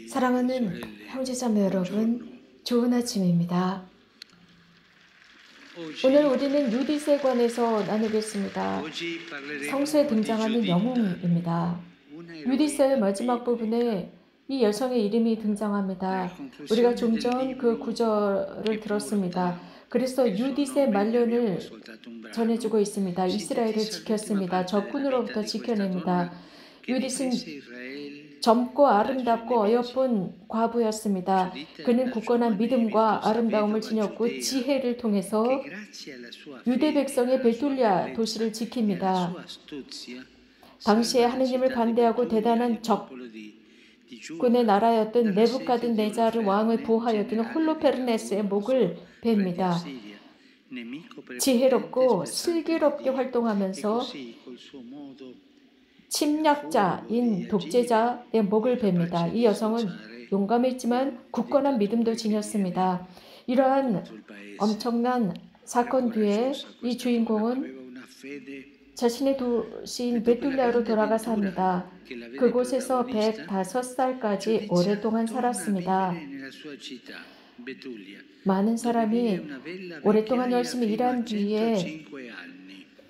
사랑하는 형제자매 여러분, 좋은 아침입니다. 오늘 우리는 유디스에 관해서 나누겠습니다. 성서에 등장하는 영웅입니다. 유디스의 마지막 부분에 이 여성의 이름이 등장합니다. 우리가 좀 전 그 구절을 들었습니다. 그래서 유디스의 말년을 전해주고 있습니다. 이스라엘을 지켰습니다. 적군으로부터 지켜냅니다. 유디스는 젊고 아름답고 어여쁜 과부였습니다. 그는 굳건한 믿음과 아름다움을 지녔고 지혜를 통해서 유대 백성의 베툴리아 도시를 지킵니다. 당시에 하느님을 반대하고 대단한 적군의 나라였던 네부갓네자르 왕의 부하였던 홀로페르네스의 목을 베입니다. 지혜롭고 슬기롭게 활동하면서 침략자인 독재자의 목을 베입니다. 이 여성은 용감했지만 굳건한 믿음도 지녔습니다. 이러한 엄청난 사건 뒤에 이 주인공은 자신의 도시인 베툴레아로 돌아가서 합니다. 그곳에서 105살까지 오랫동안 살았습니다. 많은 사람이 오랫동안 열심히 일한 뒤에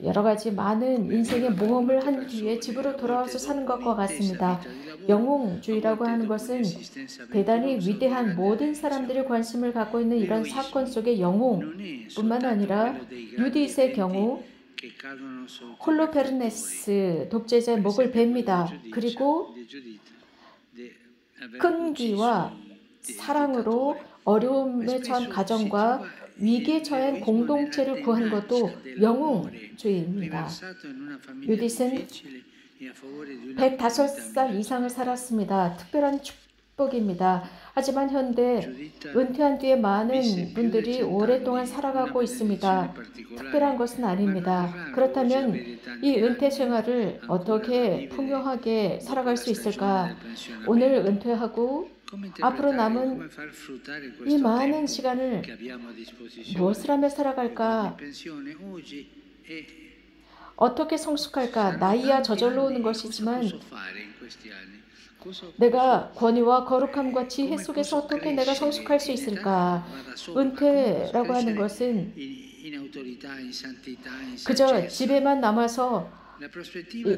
여러 가지 많은 인생의 모험을 한 뒤에 집으로 돌아와서 사는 것과 같습니다. 영웅주의라고 하는 것은 대단히 위대한 모든 사람들이 관심을 갖고 있는 이런 사건 속의 영웅뿐만 아니라 유디스의 경우 홀로페르네스 독재자의 목을 베입니다. 그리고 끈기와 사랑으로 어려움에 처한 가정과 위기에 처한 공동체를 구한 것도 영웅주의입니다. 유디스는 105살 이상을 살았습니다. 특별한 축복입니다. 하지만 현대 은퇴한 뒤에 많은 분들이 오랫동안 살아가고 있습니다. 특별한 것은 아닙니다. 그렇다면 이 은퇴 생활을 어떻게 풍요하게 살아갈 수 있을까? 오늘 은퇴하고 앞으로 남은 이 많은 시간을 무엇을 하며 살아갈까? 어떻게 성숙할까? 나이야 저절로 오는 것이지만 내가 권위와 거룩함과 지혜 속에서 어떻게 내가 성숙할 수 있을까? 은퇴라고 하는 것은 그저 집에만 남아서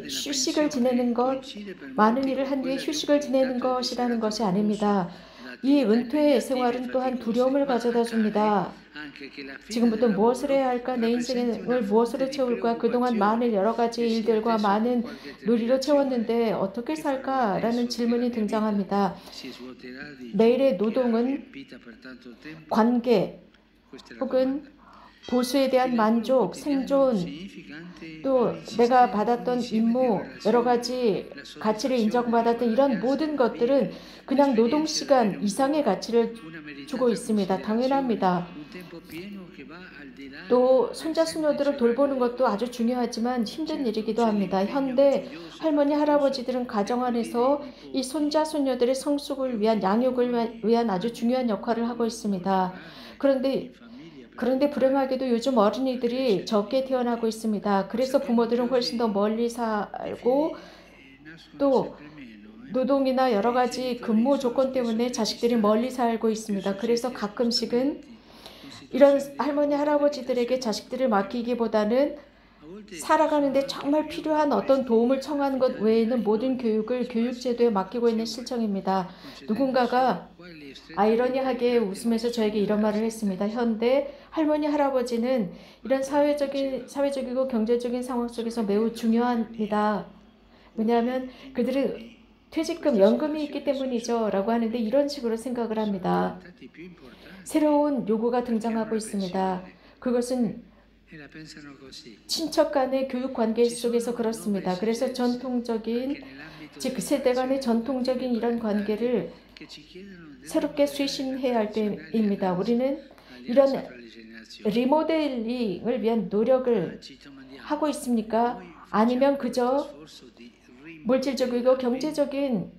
휴식을 지내는 것, 많은 일을 한 뒤에 휴식을 지내는 것이라는 것이 아닙니다. 이 은퇴 생활은 또한 두려움을 가져다 줍니다. 지금부터 무엇을 해야 할까? 내 인생을 무엇으로 채울까? 그동안 많은 여러 가지 일들과 많은 누리로 채웠는데 어떻게 살까? 라는 질문이 등장합니다. 내일의 노동은 관계 혹은 보수에 대한 만족, 생존, 또 내가 받았던 임무, 여러 가지 가치를 인정받았던 이런 모든 것들은 그냥 노동시간 이상의 가치를 주고 있습니다. 당연합니다. 또 손자, 손녀들을 돌보는 것도 아주 중요하지만 힘든 일이기도 합니다. 현대 할머니, 할아버지들은 가정 안에서 이 손자, 손녀들의 성숙을 위한 양육을 위한 아주 중요한 역할을 하고 있습니다. 그런데 불행하게도 요즘 어린이들이 적게 태어나고 있습니다. 그래서 부모들은 훨씬 더 멀리 살고 또 노동이나 여러 가지 근무 조건 때문에 자식들이 멀리 살고 있습니다. 그래서 가끔씩은 이런 할머니, 할아버지들에게 자식들을 맡기기보다는 살아가는데 정말 필요한 어떤 도움을 청하는 것 외에는 모든 교육을 교육제도에 맡기고 있는 실정입니다. 누군가가 아이러니하게 웃으면서 저에게 이런 말을 했습니다. 현대 할머니, 할아버지는 이런 사회적이고 경제적인 상황 속에서 매우 중요합니다. 왜냐하면 그들은 퇴직금, 연금이 있기 때문이죠. 라고 하는데 이런 식으로 생각을 합니다. 새로운 요구가 등장하고 있습니다. 그것은 친척 간의 교육 관계 속에서 그렇습니다. 그래서 전통적인, 즉 세대 간의 전통적인 이런 관계를 새롭게 쇄신해야 할 때입니다. 우리는 이런 리모델링을 위한 노력을 하고 있습니까? 아니면 그저 물질적이고 경제적인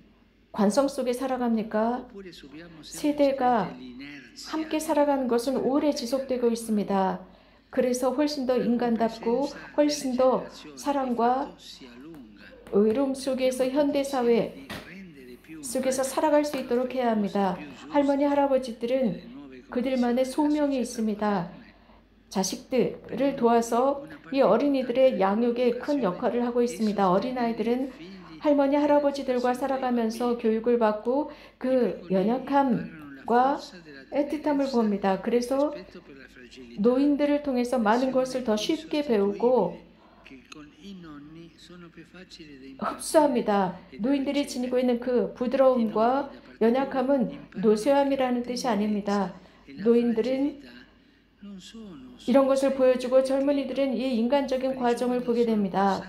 관성 속에 살아갑니까? 세대가 함께 살아가는 것은 오래 지속되고 있습니다. 그래서 훨씬 더 인간답고 훨씬 더 사랑과 의로움 속에서 현대사회 속에서 살아갈 수 있도록 해야 합니다. 할머니, 할아버지들은 그들만의 소명이 있습니다. 자식들을 도와서 이 어린이들의 양육에 큰 역할을 하고 있습니다. 어린아이들은 할머니, 할아버지들과 살아가면서 교육을 받고 그 연약함과 애틋함을 봅니다. 그래서 노인들을 통해서 많은 것을 더 쉽게 배우고 흡수합니다. 노인들이 지니고 있는 그 부드러움과 연약함은 노쇠함이라는 뜻이 아닙니다. 노인들은 이런 것을 보여주고 젊은이들은 이 인간적인 과정을 보게 됩니다.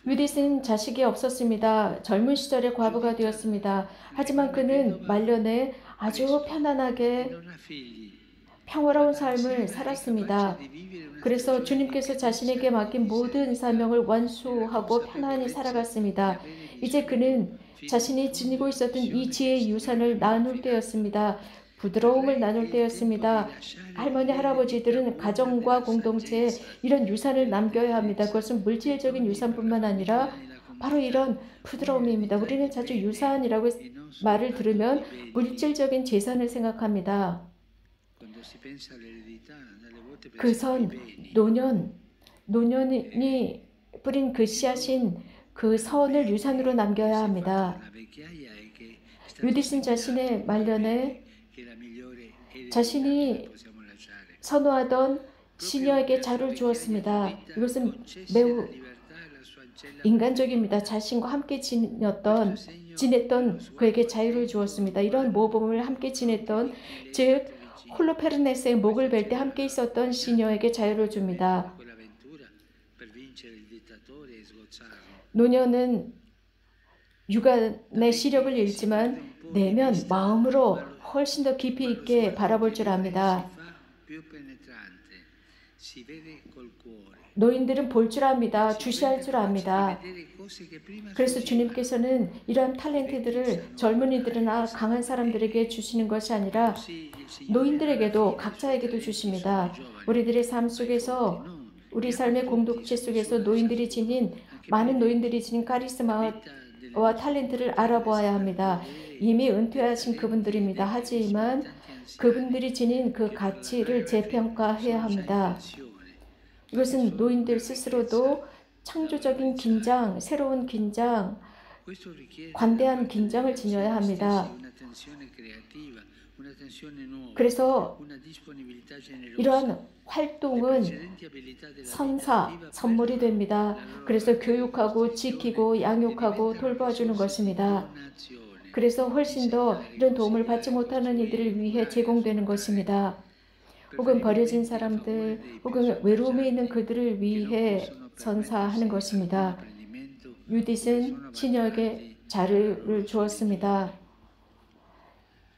유디스는 자식이 없었습니다. 젊은 시절에 과부가 되었습니다. 하지만 그는 말년에 아주 편안하게 평화로운 삶을 살았습니다. 그래서 주님께서 자신에게 맡긴 모든 사명을 완수하고 편안히 살아갔습니다. 이제 그는 자신이 지니고 있었던 이 지혜의 유산을 나눌 때였습니다. 부드러움을 나눌 때였습니다. 할머니, 할아버지들은 가정과 공동체에 이런 유산을 남겨야 합니다. 그것은 물질적인 유산뿐만 아니라 바로 이런 부드러움입니다. 우리는 자주 유산이라고 말을 들으면 물질적인 재산을 생각합니다. 그선 노년이 뿌린 그 씨앗인 그 선을 유산으로 남겨야 합니다. 유디슨 자신의 말년에 자신이 선호하던 시녀에게 자유를 주었습니다. 이것은 매우 인간적입니다. 자신과 함께 지냈던 그에게 자유를 주었습니다. 이런 모범을 함께 지냈던, 즉 홀로페르네스의 목을 벨 때 함께 있었던 시녀에게 자유를 줍니다. 노년은 육안의 시력을 잃지만 내면 마음으로 훨씬 더 깊이 있게 바라볼 줄 압니다. 노인들은 볼 줄 압니다. 주시할 줄 압니다. 그래서 주님께서는 이러한 탤런트들을 젊은이들이나 강한 사람들에게 주시는 것이 아니라 노인들에게도, 각자에게도 주십니다. 우리들의 삶 속에서, 우리 삶의 공동체 속에서 많은 노인들이 지닌 카리스마와 탤런트를 알아보아야 합니다. 이미 은퇴하신 그분들입니다. 하지만 그분들이 지닌 그 가치를 재평가해야 합니다. 이것은 노인들 스스로도 창조적인 긴장, 새로운 긴장, 관대한 긴장을 지녀야 합니다. 그래서 이러한 활동은 선물이 됩니다. 그래서 교육하고 지키고 양육하고 돌봐주는 것입니다. 그래서 훨씬 더 이런 도움을 받지 못하는 이들을 위해 제공되는 것입니다. 혹은 버려진 사람들, 혹은 외로움에 있는 그들을 위해 선사하는 것입니다. 유딧은 시녀에게 자유를 주었습니다.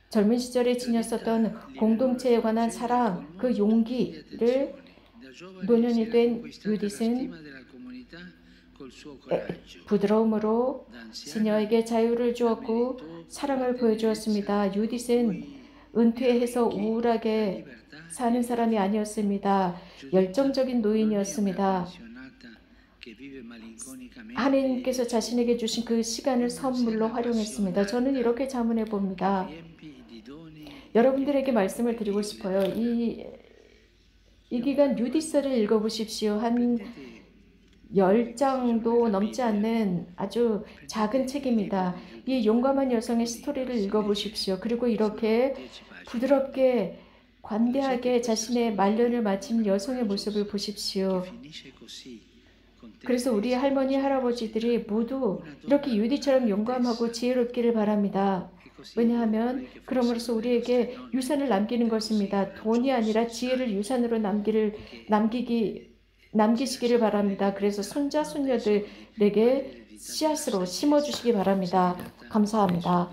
젊은 시절에 지녔었던 공동체에 관한 사랑, 그 용기를 노년이 된 유딧은 부드러움으로 시녀에게 자유를 주었고 사랑을 보여주었습니다. 유딧은 은퇴해서 우울하게 사는 사람이 아니었습니다. 열정적인 노인이었습니다. 하나님께서 자신에게 주신 그 시간을 선물로 활용했습니다. 저는 이렇게 자문해 봅니다. 여러분들에게 말씀을 드리고 싶어요. 이 기간 유디서를 읽어보십시오. 한 10장도 넘지 않는 아주 작은 책입니다. 이 용감한 여성의 스토리를 읽어보십시오. 그리고 이렇게 부드럽게 관대하게 자신의 말년을 마치는 여성의 모습을 보십시오. 그래서 우리 할머니, 할아버지들이 모두 이렇게 유디처럼 용감하고 지혜롭기를 바랍니다. 왜냐하면 그럼으로써 우리에게 유산을 남기는 것입니다. 돈이 아니라 지혜를 유산으로 남기시기를 바랍니다. 그래서 손자, 손녀들에게 씨앗으로 심어주시기 바랍니다. 감사합니다.